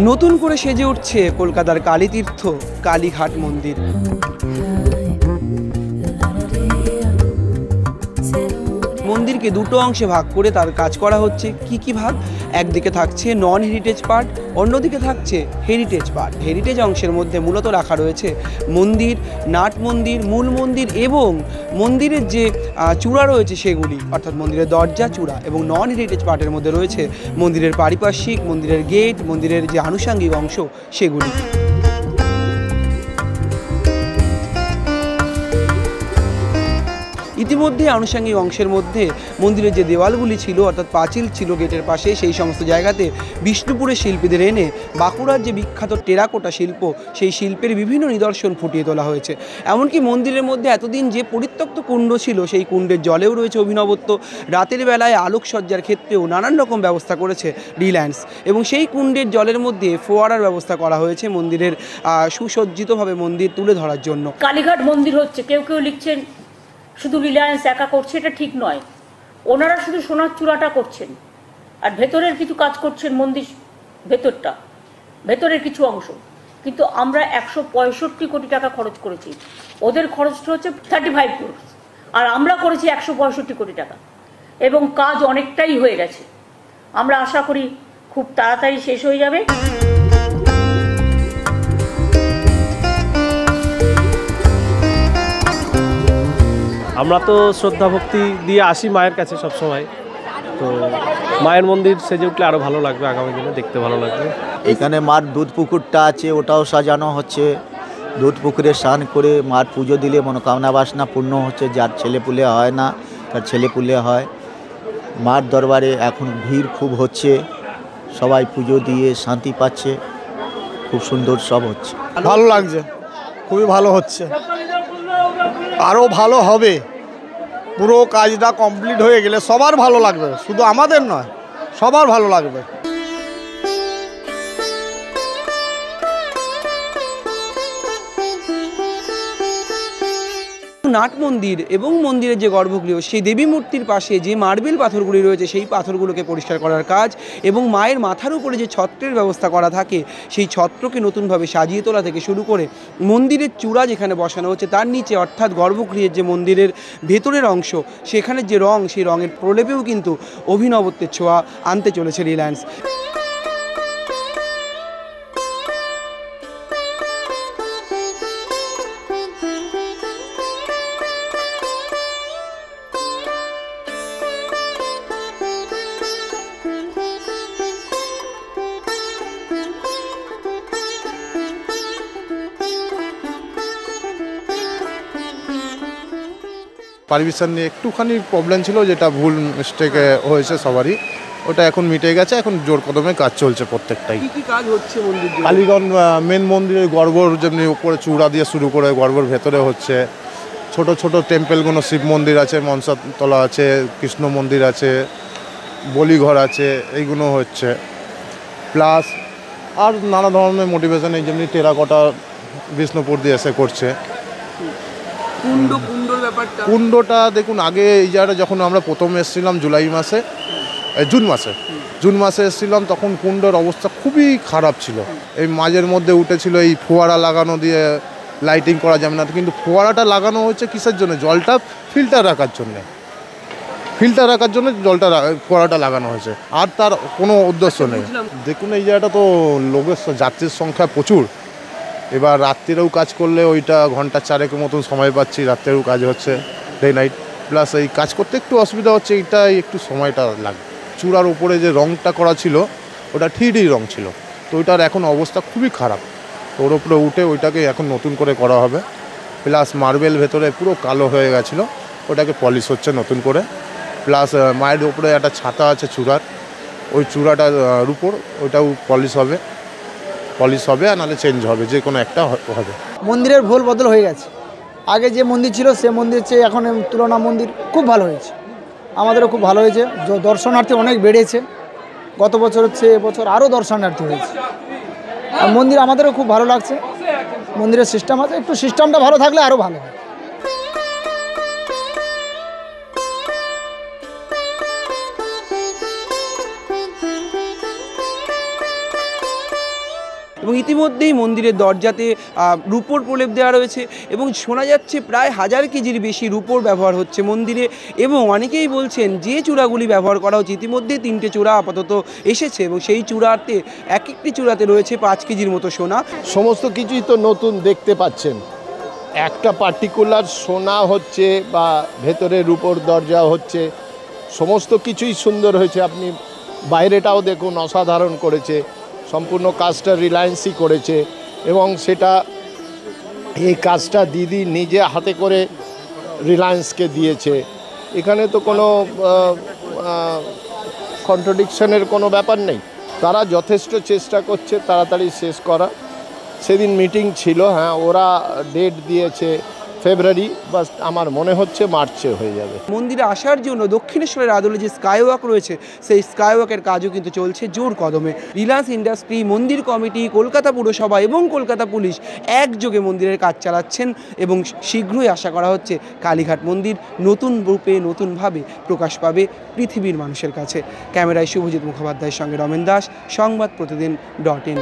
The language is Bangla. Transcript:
নতুন করে সেজে উঠছে কলকাতার কালীতীর্থ কালীঘাট মন্দির। মন্দিরকে দুটো অংশে ভাগ করে তার কাজ করা হচ্ছে। কি ভাগ? একদিকে থাকছে নন হেরিটেজ পার্ট, অন্যদিকে থাকছে হেরিটেজ পার্ট। হেরিটেজ অংশের মধ্যে মূলত রাখা রয়েছে মন্দির, নাট মন্দির, মূল মন্দির এবং মন্দিরের যে চূড়া রয়েছে সেগুলি, অর্থাৎ মন্দিরের দরজা, চূড়া। এবং নন হেরিটেজ পার্টের মধ্যে রয়েছে মন্দিরের পারিপার্শ্বিক, মন্দিরের গেট, মন্দিরের যে আনুষঙ্গিক অংশ সেগুলি। ইতিমধ্যে আনুষঙ্গিক অংশের মধ্যে মন্দিরের যে দেওয়ালগুলি ছিল, অর্থাৎ পাঁচিল ছিল গেটের পাশে, সেই সমস্ত জায়গাতে বিষ্ণুপুরের শিল্পীদের এনে বাঁকুড়ার যে বিখ্যাত টেরাকোটা শিল্প, সেই শিল্পের বিভিন্ন নিদর্শন ফুটিয়ে তোলা হয়েছে। এমনকি মন্দিরের মধ্যে এতদিন যে পরিত্যক্ত কুণ্ড ছিল, সেই কুণ্ডের জলেও রয়েছে অভিনবত্ব। রাতের বেলায় আলোকসজ্জার ক্ষেত্রেও নানান রকম ব্যবস্থা করেছে রিলায়েন্স, এবং সেই কুণ্ডের জলের মধ্যে ফোয়ারার ব্যবস্থা করা হয়েছে মন্দিরের সুসজ্জিতভাবে মন্দির তুলে ধরার জন্য। কালীঘাট মন্দির হচ্ছে, কেউ কেউ লিখছেন শুধু রিলায়েন্স একা করছে, এটা ঠিক নয়। ওনারা শুধু সোনার চূড়াটা করছেন আর ভেতরের কিছু কাজ করছেন, মন্দির ভেতরের কিছু অংশ। কিন্তু আমরা 165 কোটি টাকা খরচ করেছি, ওদের খরচটা হচ্ছে 35 crore, আর আমরা করেছি 165 কোটি টাকা, এবং কাজ অনেকটাই হয়ে গেছে। আমরা আশা করি খুব তাড়াতাড়ি শেষ হয়ে যাবে। আমরা তো শ্রদ্ধা ভক্তি দিয়ে আসি মায়ের কাছে সব সময়, তো মায়ের মন্দির সেজে উঠলে আরও ভালো লাগবে, আগামী দিনে দেখতে ভালো লাগবে। এখানে মার দুধ পুকুরটা আছে, ওটাও সাজানো হচ্ছে। দুধ পুকুরে স্নান করে মার পুজো দিলে মনোকামনা বাসনা পূর্ণ হচ্ছে। যার ছেলেপুলে হয় না তার ছেলেপুলে হয়। মার দরবারে এখন ভিড় খুব হচ্ছে, সবাই পুজো দিয়ে শান্তি পাচ্ছে, খুব সুন্দর সব হচ্ছে। ভালো লাগছে, খুবই ভালো হচ্ছে, আরও ভালো হবে। পুরো কাজটা কমপ্লিট হয়ে গেলে সবার ভালো লাগবে, শুধু আমাদের নয়, সবার ভালো লাগবে। নাট মন্দির এবং মন্দিরের যে গর্ভগৃহ, সেই দেবী মূর্তির পাশে যে মার্বেল পাথরগুলি রয়েছে, সেই পাথরগুলোকে পরিষ্কার করার কাজ, এবং মায়ের মাথার উপরে যে ছত্রের ব্যবস্থা করা থাকে, সেই ছত্রকে নতুনভাবে সাজিয়ে তোলা থেকে শুরু করে মন্দিরের চূড়া যেখানে বসানো হচ্ছে তার নিচে, অর্থাৎ গর্ভগৃহের যে মন্দিরের ভেতরের অংশ, সেখানের যে রং, সেই রঙের প্রলেপেও কিন্তু অভিনবত্বের ছোঁয়া আনতে চলেছে রিলায়েন্স। পারমিশন নিয়ে একটুখানি প্রবলেম ছিল, যেটা ভুল মিস্টেকে হয়েছে সবারই, ওটা এখন মিটে গেছে। এখন জোর কদমে কাজ চলছে প্রত্যেকটাই। কি কাজ হচ্ছে মন্দির? কালীগঞ্জ মেন মন্দিরের গর্ভর যেমনি উপরে চূড়া দিয়ে শুরু করে গর্ভর ভেতরে হচ্ছে, ছোট ছোট টেম্পেলগুলো, শিব মন্দির আছে, মনসাতলা আছে, কৃষ্ণ মন্দির আছে, বলিঘর আছে, এইগুলো হচ্ছে। প্লাস আর নানা ধরনের মোটিভেশন, এই যেমনি টেরাকোটা বিষ্ণুপুর দিয়ে এসে করছে। কুণ্ডটা দেখুন, আগে এই জায়গাটা যখন আমরা প্রথম এসেছিলাম জুন মাসে এসেছিলাম, তখন কুণ্ডর অবস্থা খুবই খারাপ ছিল। এই মাঝের মধ্যে উঠেছিল এই ফোয়ারা লাগানো দিয়ে লাইটিং করা যাবে না, কিন্তু ফোয়ারাটা লাগানো হচ্ছে কিসের জন্য? জলটা ফিল্টার রাখার জন্য ফোয়ারাটা লাগানো হয়েছে, আর তার কোনো উদ্দেশ্য নেই। দেখুন এই জায়গাটা তো লোকের যাত্রীর সংখ্যা প্রচুর। এবার রাত্রিরেও কাজ করলে ওইটা ঘন্টা 4 মতন সময় পাচ্ছি, রাত্রেও কাজ হচ্ছে, ডে নাইট। প্লাস এই কাজ করতে একটু অসুবিধা হচ্ছে, এইটাই একটু সময়টা লাগে। চূড়ার উপরে যে রঙটা করা ছিল ওটা 3D রঙ ছিল, তো ওইটার এখন অবস্থা খুবই খারাপ। তো ওর উপরে উঠে ওইটাকে এখন নতুন করে করা হবে। প্লাস মার্বেল ভেতরে পুরো কালো হয়ে গেছিলো, ওটাকে পলিশ হচ্ছে নতুন করে। প্লাস মায়ের উপরে একটা ছাতা আছে চূড়ার, ওই চূড়াটার উপর ওইটাও পলিশ হবে, আর নাহলে চেঞ্জ হবে, যে কোনো একটা হবে। মন্দিরের ভুল বদল হয়ে গেছে। আগে যে মন্দির ছিল সে মন্দির চেয়ে এখন তুলনা মন্দির খুব ভালো হয়েছে, আমাদেরও খুব ভালো হয়েছে। দর্শনার্থী অনেক বেড়েছে, গত বছর হচ্ছে এবছর আরও দর্শনার্থী হয়েছে। আর মন্দির আমাদেরও খুব ভালো লাগছে। মন্দিরের সিস্টেম আছে, একটু সিস্টেমটা ভালো থাকলে আরও ভালো হয়। এবং ইতিমধ্যেই মন্দিরের দরজাতে রূপোর প্রলেপ দেওয়া রয়েছে এবং শোনা যাচ্ছে প্রায় 1000 কেজির বেশি রূপোর ব্যবহার হচ্ছে মন্দিরে। এবং অনেকেই বলছেন যে চূড়াগুলি ব্যবহার করা হচ্ছে, ইতিমধ্যে 3টে চূড়া আপাতত এসেছে এবং সেই চূড়াতে এক একটি চূড়াতে রয়েছে 5 কেজির মতো সোনা। সমস্ত কিছুই তো নতুন দেখতে পাচ্ছেন, একটা পার্টিকুলার সোনা হচ্ছে বা ভেতরে রূপোর দরজা হচ্ছে, সমস্ত কিছুই সুন্দর হয়েছে। আপনি বাইরেটাও দেখুন, অসাধারণ করেছে, সম্পূর্ণ কাজটা রিলায়েন্সই করেছে এবং সেটা এই কাজটা দিদি নিজে হাতে করে রিলায়েন্সকে দিয়েছে। এখানে তো কোনো কন্ট্রাডিকশনের কোনো ব্যাপার নেই, তারা যথেষ্ট চেষ্টা করছে তাড়াতাড়ি শেষ করা। সেদিন মিটিং ছিল, হ্যাঁ ওরা ডেট দিয়েছে ফেব্রুয়ারি, বাস আমার মনে হচ্ছে মার্চে হয়ে যাবে। মন্দিরে আসার জন্য দক্ষিণেশ্বরের আদলে যে স্কাইওয়াক রয়েছে সেই স্কাইওয়াকের কাজও কিন্তু চলছে জোর কদমে। রিলায়েন্স ইন্ডাস্ট্রি, মন্দির কমিটি, কলকাতা পুরসভা এবং কলকাতা পুলিশ একযোগে মন্দিরের কাজ চালাচ্ছেন এবং শীঘ্রই আশা করা হচ্ছে কালীঘাট মন্দির নতুন রূপে নতুনভাবে প্রকাশ পাবে পৃথিবীর মানুষের কাছে। ক্যামেরায় শুভজিৎ মুখোপাধ্যায়ের সঙ্গে রমেন দাস, সংবাদ প্রতিদিন .in।